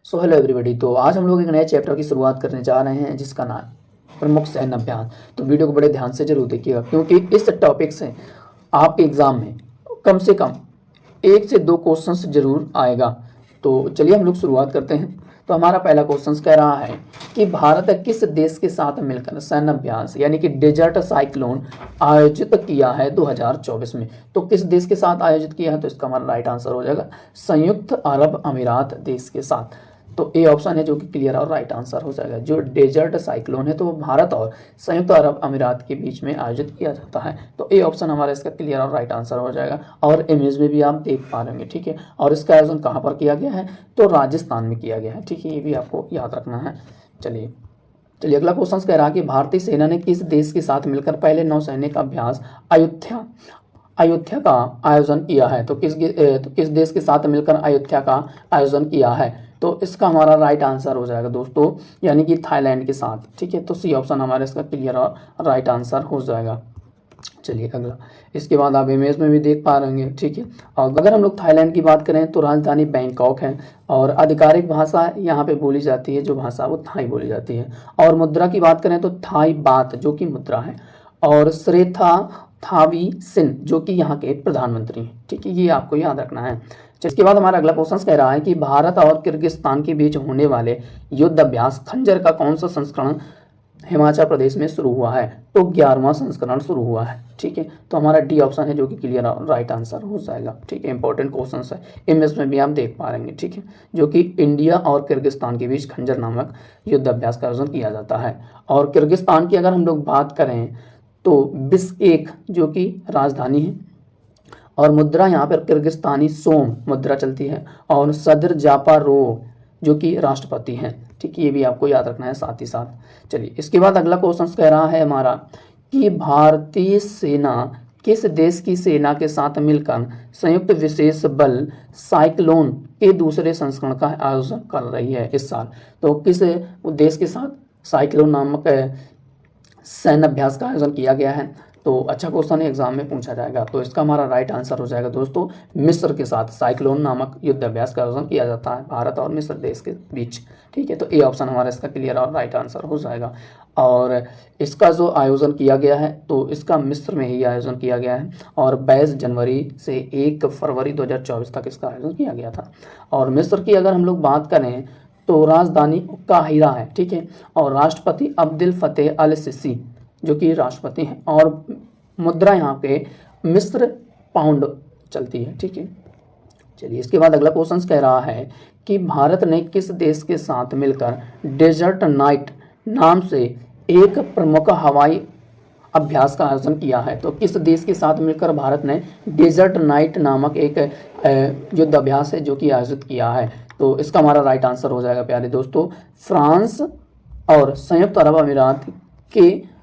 So hello everybody. तो आज हम लोग एक नए चैप्टर की शुरुआत करने जा रहे हैं जिसका नाम प्रमुख सैन्य अभ्यास। तो वीडियो को बड़े ध्यान से जरूर देखिएगा क्योंकि इस टॉपिक से आपके एग्जाम में कम से कम 1 से 2 क्वेश्चंस जरूर आएगा। तो चलिए हम लोग शुरुआत करते हैं। तो हमारा पहला क्वेश्चन कह रहा है कि भारत किस देश के साथ मिलकर सैन्य अभ्यास यानी कि डेजर्ट साइक्लोन आयोजित किया है 2024 में। तो किस देश के साथ आयोजित किया है? तो इसका हमारा राइट आंसर हो जाएगा संयुक्त अरब अमीरात देश के साथ। तो ए ऑप्शन है जो कि क्लियर और राइट आंसर हो जाएगा। जो डेजर्ट साइक्लोन है तो वो भारत और संयुक्त अरब अमीरात के बीच में आयोजित किया जाता है। तो ए ऑप्शन हमारा इसका क्लियर और राइट आंसर हो जाएगा। और इमेज में भी आप देख पा रहे हैं, ठीक है। और इसका आयोजन कहाँ पर किया गया है? तो राजस्थान में किया गया है, ठीक है। ये भी आपको याद रखना है। चलिए अगला क्वेश्चन कह रहा है कि भारतीय सेना ने किस देश के साथ मिलकर पहले नौसैनिक अभ्यास अयोध्या का आयोजन किया है? तो किस देश के साथ मिलकर अयोध्या का आयोजन किया है? तो इसका हमारा राइट आंसर हो जाएगा दोस्तों, यानी कि थाईलैंड के साथ, ठीक है। तो सी ऑप्शन हमारा इसका क्लियर और राइट आंसर हो जाएगा। चलिए अगला, इसके बाद आप इमेज में भी देख पा रहे होंगे, ठीक है। और अगर हम लोग थाईलैंड की बात करें तो राजधानी बैंकॉक है और आधिकारिक भाषा यहाँ पे बोली जाती है, जो भाषा वो थाई बोली जाती है। और मुद्रा की बात करें तो थाई बात जो कि मुद्रा है, और श्रेथा थावी सिन जो कि यहाँ के प्रधानमंत्री हैं, ठीक है। ये आपको याद रखना है। इसके बाद हमारा अगला क्वेश्चन कह रहा है कि भारत और किर्गिस्तान के बीच होने वाले युद्ध अभ्यास खंजर का कौन सा संस्करण हिमाचल प्रदेश में शुरू हुआ है? तो 11वां संस्करण शुरू हुआ है, ठीक है। तो हमारा डी ऑप्शन है जो कि क्लियर राइट आंसर हो जाएगा, ठीक है। इंपॉर्टेंट क्वेश्चन है, इमेज में भी आप देख पा रहे हैं, ठीक है। जो कि इंडिया और किर्गिस्तान के बीच खंजर नामक युद्ध अभ्यास का आयोजन किया जाता है। और किर्गिस्तान की अगर हम लोग बात करें तो बिश्केक जो कि राजधानी है, और मुद्रा यहाँ पर किर्गिस्तानी सोम मुद्रा चलती है, और सदर जापारोव जो कि राष्ट्रपति हैं, ठीक है। ये भी आपको याद रखना है साथ ही साथ। चलिए इसके बाद अगला क्वेश्चन कह रहा है हमारा कि भारतीय सेना किस देश की सेना के साथ मिलकर संयुक्त विशेष बल साइक्लोन के दूसरे संस्करण का आयोजन कर रही है इस साल? तो किस देश के साथ साइक्लोन नामक सैन्य अभ्यास का आयोजन किया गया है? तो अच्छा क्वेश्चन है, एग्जाम में पूछा जाएगा। तो इसका हमारा राइट आंसर हो जाएगा दोस्तों मिस्र के साथ साइक्लोन नामक युद्ध अभ्यास का आयोजन किया जाता है भारत और मिस्र देश के बीच, ठीक है। तो ए ऑप्शन हमारा इसका क्लियर और राइट आंसर हो जाएगा। और इसका जो आयोजन किया गया है तो इसका मिस्र में ही आयोजन किया गया है, और 22 जनवरी से 1 फरवरी 2024 तक इसका आयोजन किया गया था। और मिस्र की अगर हम लोग बात करें तो राजधानी काहिरा है, ठीक है। और राष्ट्रपति अब्दुल फतेह अल सिसी जो कि राष्ट्रपति हैं, और मुद्रा यहाँ पे मिस्र पाउंड चलती है, ठीक है। चलिए इसके बाद अगला क्वेश्चन कह रहा है कि भारत ने किस देश के साथ मिलकर डेजर्ट नाइट नाम से एक प्रमुख हवाई अभ्यास का आयोजन किया है? तो किस देश के साथ मिलकर भारत ने डेजर्ट नाइट नामक एक युद्ध अभ्यास है जो कि आयोजित किया है? तो इसका हमारा राइट आंसर हो जाएगा प्यारे दोस्तों फ्रांस और संयुक्त अरब अमीरात के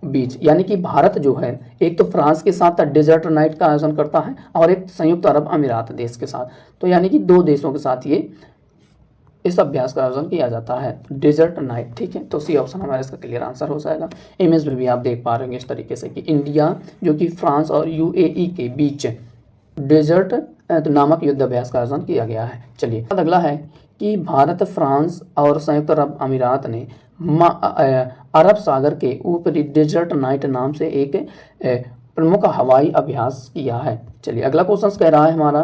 बीच, यानी कि भारत जो है एक तो फ्रांस के साथ डेजर्ट नाइट का आयोजन करता है और एक संयुक्त अरब अमीरात देश के साथ। तो यानी कि 2 देशों के साथ ये इस अभ्यास का आयोजन किया जाता है डेजर्ट नाइट, ठीक है। तो सी ऑप्शन हमारा इसका क्लियर आंसर हो जाएगा। इमेज में भी आप देख पा रहे हैं इस तरीके से कि इंडिया जो कि फ्रांस और यूएई के बीच डेजर्ट नामक युद्ध अभ्यास का आयोजन किया गया है। चलिए अगला है कि भारत, फ्रांस और संयुक्त अरब अमीरात ने अरब सागर के ऊपरी डेजर्ट नाइट नाम से एक प्रमुख हवाई अभ्यास किया है। चलिए अगला क्वेश्चन कह रहा है हमारा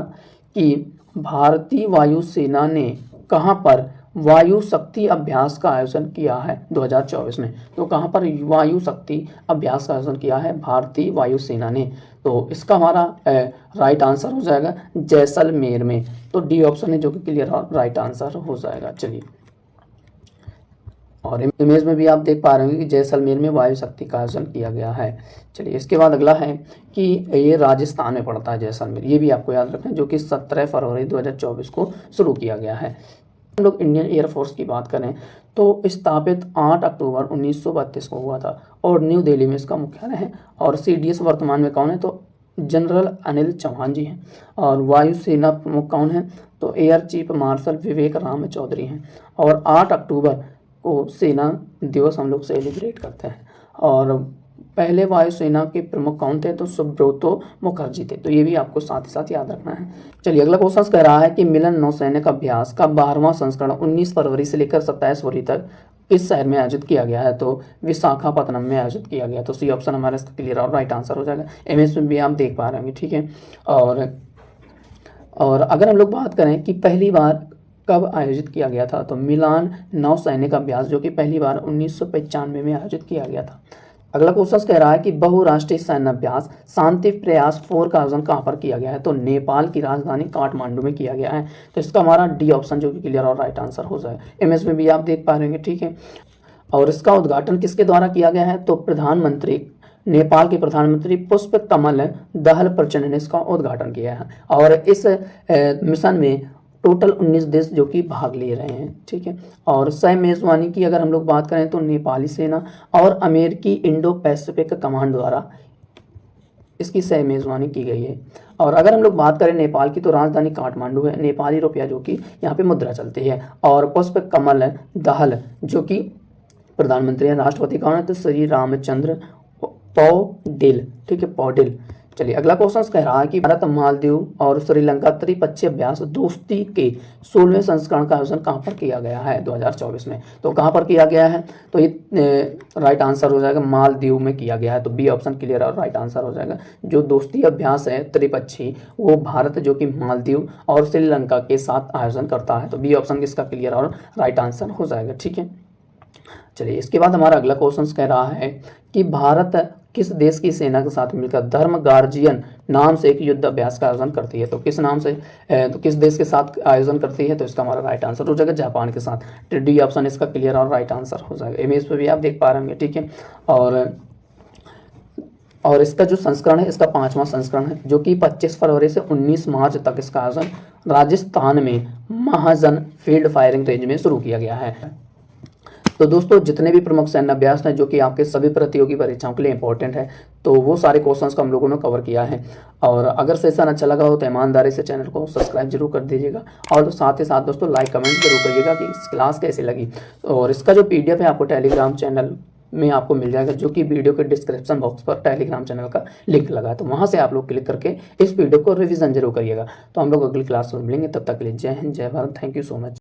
कि भारतीय वायुसेना ने कहां पर वायु शक्ति अभ्यास का आयोजन किया है 2024 में? तो कहां पर वायु शक्ति अभ्यास का आयोजन किया है भारतीय वायुसेना ने? तो इसका हमारा राइट आंसर हो जाएगा जैसलमेर में। तो डी ऑप्शन है जो कि क्लियर राइट आंसर हो जाएगा। चलिए और इमेज में भी आप देख पा रहे होंगे कि जैसलमेर में वायु शक्ति का आयोजन किया गया है। चलिए इसके बाद अगला है कि ये राजस्थान में पड़ता है जैसलमेर, ये भी आपको याद रखना है, जो कि 17 फरवरी 2024 को शुरू किया गया है। हम लोग इंडियन एयरफोर्स की बात करें तो स्थापित 8 अक्टूबर 1932 को हुआ था और न्यू दिल्ली में इसका मुख्यालय है। और CDS वर्तमान में कौन है? तो जनरल अनिल चौहान जी हैं। और वायुसेना प्रमुख कौन है? तो एयर चीफ मार्शल विवेक राम चौधरी हैं। और 8 अक्टूबर को सेना दिवस हम लोग सेलिब्रेट करते हैं। और पहले वायुसेना के प्रमुख कौन थे? तो सुब्रतो मुखर्जी थे। तो ये भी आपको साथ ही साथ याद रखना है। चलिए अगला क्वेश्चन कह रहा है कि मिलन नौसैनिक अभ्यास का 12वां संस्करण 19 फरवरी से लेकर 27 फरवरी तक किस शहर में आयोजित किया गया है? तो विशाखापत्तनम में आयोजित किया गया। तो सी ऑप्शन हमारा इसका क्लियर और राइट आंसर हो जाएगा। इमेज में भी आप देख पा रहे होंगे, ठीक है। और अगर हम लोग बात करें कि पहली बार कब आयोजित किया गया था, तो मिलान नौसैनिक अभ्यास जो कि पहली बार 1995 में आयोजित किया गया था। अगला क्वेश्चन कह रहा है कि बहुराष्ट्रीय सैन्य अभ्यास शांति प्रयास 4 का आयोजन कहाँ पर किया गया है? तो नेपाल की राजधानी काठमांडू में किया गया है। तो इसका हमारा डी ऑप्शन जो कि क्लियर और राइट आंसर हो जाएगा। इमेज में भी आप देख पा रहे होंगे, ठीक है। और इसका उद्घाटन किसके द्वारा किया गया है? तो प्रधानमंत्री, नेपाल के प्रधानमंत्री पुष्प कमल दहल प्रचंड ने इसका उद्घाटन किया है। और इस मिशन में टोटल 19 देश जो कि भाग ले रहे हैं, ठीक है। और सह मेजबानी की अगर हम लोग बात करें तो नेपाली सेना और अमेरिकी इंडो पैसिफिक कमांड द्वारा इसकी सह मेजबानी की गई है। और अगर हम लोग बात करें नेपाल की, तो राजधानी काठमांडू है। नेपाली रुपया जो कि यहाँ पे मुद्रा चलती है। और पुष्प कमल दहल जो कि प्रधानमंत्री हैं। राष्ट्रपति कौन है? तो श्री रामचंद्र पौडेल, ठीक है, पौडेल। चलिए अगला क्वेश्चन कह रहा है कि भारत, मालदीव और श्रीलंका त्रिपक्षीय अभ्यास दोस्ती के 16वें संस्करण का आयोजन कहाँ पर किया गया है 2024 में? तो कहाँ पर किया गया है? तो ये राइट आंसर हो जाएगा, मालदीव में किया गया है। तो बी ऑप्शन क्लियर और राइट आंसर हो जाएगा। जो दोस्ती अभ्यास है त्रिपक्षीय, वो भारत जो कि मालदीव और श्रीलंका के साथ आयोजन करता है। तो बी ऑप्शन इसका क्लियर और राइट आंसर हो जाएगा, ठीक है। चलिए इसके बाद हमारा अगला क्वेश्चन कह रहा है कि भारत किस देश की सेना के साथ मिलकर धर्म गार्जियन नाम से एक युद्ध अभ्यास का आयोजन करती है? तो किस नाम से, तो किस देश के साथ आयोजन करती है? तो इसका हमारा राइट आंसर हो जाएगा जापान के साथ। तो डी ऑप्शन इसका क्लियर और राइट आंसर हो जाएगा। इमेज पे भी आप देख पा रहे होंगे, ठीक है। और इसका जो संस्करण है, इसका 5वां संस्करण है, जो कि 25 फरवरी से 19 मार्च तक इसका आयोजन राजस्थान में महाजन फील्ड फायरिंग रेंज में शुरू किया गया है। तो दोस्तों जितने भी प्रमुख सैन्य अभ्यास हैं जो कि आपके सभी प्रतियोगी परीक्षाओं के लिए इंपॉर्टेंट है, तो वो सारे क्वेश्चंस को हम लोगों ने कवर किया है। और अगर सेशन अच्छा लगा हो तो ईमानदारी से चैनल को सब्सक्राइब जरूर कर दीजिएगा। और तो साथ ही साथ दोस्तों लाइक कमेंट जरूर करिएगा कि इस क्लास कैसी लगी। और इसका जो PDF है आपको टेलीग्राम चैनल में आपको मिल जाएगा, जो कि वीडियो के डिस्क्रिप्शन बॉक्स पर टेलीग्राम चैनल का लिंक लगा है। तो वहाँ से आप लोग क्लिक करके इस PDF को रिविजन जरूर करिएगा। तो हम लोग अगली क्लास में मिलेंगे, तब तक के लिए जय हिंद, जय Bharat, thank you so much.